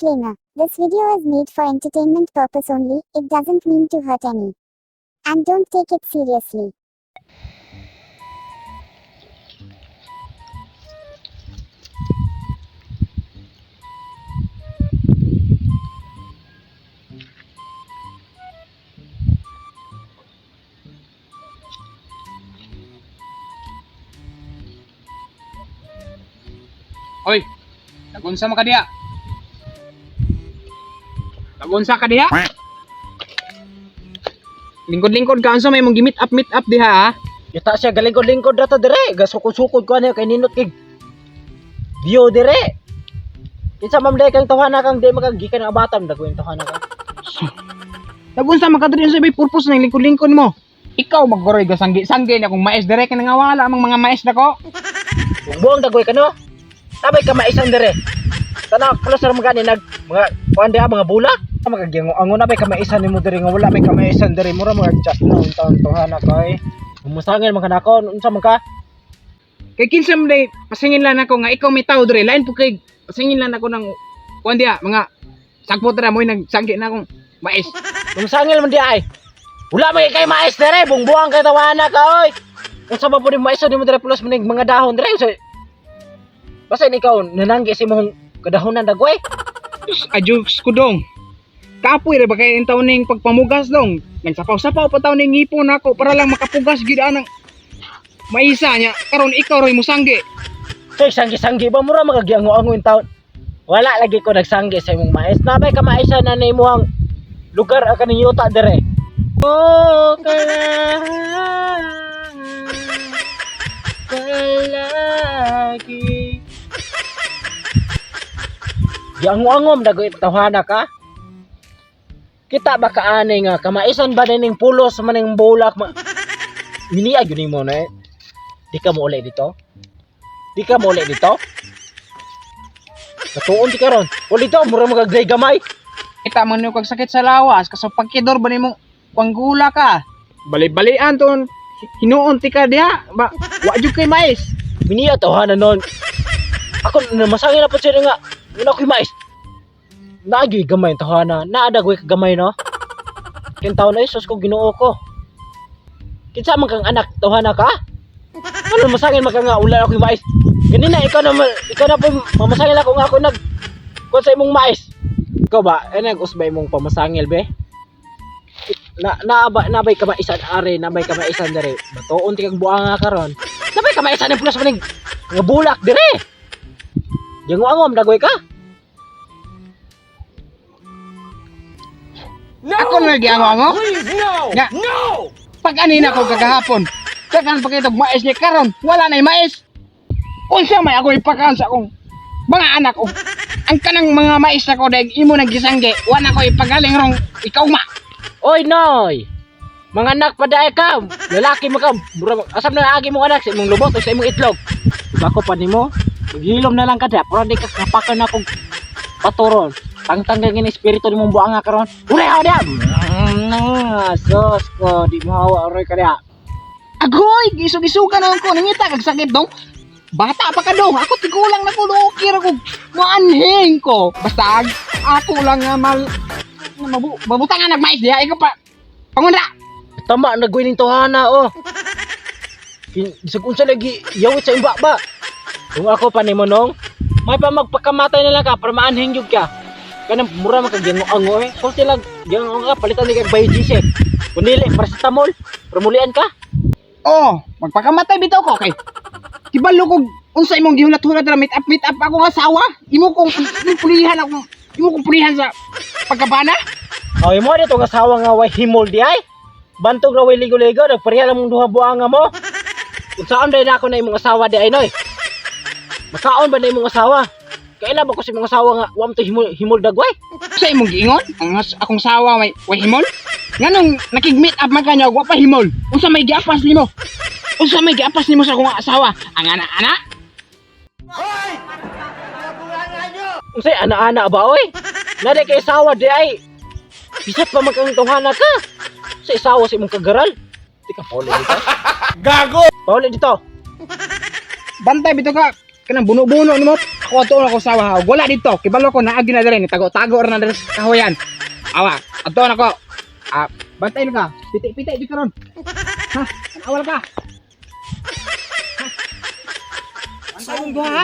Disclaimer. This video is made for entertainment purpose only. It doesn't mean to hurt any. And don't take it seriously. Oy, nagunsa man ka diha? Nagunsa ka diha? Lingkod-lingkod ka unsa may mong meet up diha ha? Kita siya galingkod-lingkod dato dire. Gasukod-sukod ko ano kay ninot kay view dire. Kinsa man day kang tawhana kang di magagikan ang batam dagoy tawhana ka. Nagunsa man ka diri unsa may purpose ng lingkod-lingkod mo? Ikaw maggoroy gasanggi-sanggi na kung mais dire kay nangawala amang mga mais nako. Buong dagoy kano. Tabay ka maisan dire. Kana close ra magani nag mga kuan dia mga bulak. Magagyang angon na bay ka maisan nimo dire nga wala may ka maisan dire mura mga adjust na untaon tawhana kay. Umusangin man kanako unsa man ka? Kay kinsa man day pasingin lang ako nga ikaw may tao dire lain po kay pasingin lang ako ng kuan diha mga sagpot ra mo nagsanggi na akong mais. Umusangil man di ay. Wala may kay mais dire bungbuang kay tawhana ka oy. Unsa ba pud maisan nimo dire plus manig mga dahon dire so basta ikaw nananggi si mong kadahonan dagoy. Ajux ko dong. Kapoy ra ba kay entaw ning pagpamugas dong. Nagsapaw-sapaw pa taw ning ngipon nako para lang makapugas gid anang maisa nya karon ikaw roy musanggi. Say sanggi-sanggi ba mura magagiango-ango in taon. Wala lagi ko nagsanggi sa imong mais. Nabay ka maisa na nimo ang lugar kaning yuta dire. Oh, kalagi. Giango-angom dagoy tawhana ka. Kita ba kaani nga kamaisan ba ning pulos maning bulak Miniag yun mo na eh. Di ka mo ulit dito? Di ka mo ulit dito? Natuon di ka ron. Uli dito, mura magagday gamay. Kita man yung kagsakit sa lawas kaso pagkidor ba nimo panggula ka. Bali-balian ton hinuon ti ka diha. Ba wa jud kay mais. Miniya tawhanan nun. Ako masangin na po siya nga. Wala ko'y mais. Naagyo'y gamay tawhana. Naadagoy ka gamay no. Kintaon na isos ko ginoo ko. Kinsa man kang anak tawhana ka? Ano masangin man ka nga wala ako'y mais. Ganina ikaw na po mamasangil ako nga ako nag kung sa imong mais. Ikaw ba? Nag-usbay mong pamasangil be? Nabay ka maisan are, nabay ka maisan dire. Batoon ti kag buanga karon. Nabay ka maisan plus maning nga bulak dire. Yang angom dagoy ka? No, ako na giango-ango. Please no. Nga. No. Pag anina ko kagahapon. Dagan pa kitog mais ni karon wala nay mais. Unsa may ako ipakan sa akong mga anak ko. Ang kanang mga mais na ko dahil imo naggisangge, wala ko ipagaling rong ikaw ma. Oy noy. Mga anak paday ka. Lalaki mo ka. Asam na agi mo anak sa imong lubot o sa imong itlog. Bako pa nimo. Maghilom na lang ka da. Pero di ka kapakan na kong paturon. Tangtanggan espiritu ni mong buanga karon. Ulay ako da. Sos ko. Di mo hawa oray ka da. Agoy, gisog-isugan naman ko. Nangita kag sakit dong. Bata pa ka dong. Ako tigulang na ko lukir ako. Maanhing ko. Basta ako lang nga mabutangan nagmais diha. Ikaw pa. Pangunra. Tama nagwin ning tawhana oh. Bisag unsa lagi yawit sa imba ba? Kung ako pa nimo nong may pa magpakamatay na lang ka para maanhing jud ka. Kanang mura man kag ango eh. So sila gyang ka palitan ni kag Bayjis eh. Kun dili paracetamol, promulian ka. Oh, magpakamatay bitaw ko kay. Kibalo kog unsa imong gihulat-hulat ra meet up ako nga asawa. Imo kong pulihan sa pagkabana. Oh, imo dito nga asawa nga way himol di ay. Bantog ra way ligo-ligo nagpareha lang mong duha buanga mo. Kung saan dai na ako na imong asawa di ay noy. Makaon ba na imong asawa? Kailan ba ko sa imong asawa nga wa mo to himol dagway? Sa imong giingon, ang akong sawa may himol. Nganong nakig-meet up man kanya wa pa himol. Unsa may giapas nimo? Unsa may giapas nimo sa akong asawa? Ang ana-ana? Hoy! Unsay ana-ana ba oy? Naday kay asawa di ay. Bisat pa magkang tunghana ka. Sa asawa sa imong kagaral. Di ka pauli dito. Gago! Pauli dito. Bantay bitaw ka. kanang buno-buno nimo. Ako ato ako sawa ha. Wala dito. Kibalo ko naagi na dire ni tago-tago ra na dire sa kahoyan. Awa, ato na ko. Bantayin ka. Piti-piti di karon. Ha? Awal ka. Ha? Bantayin ko ha.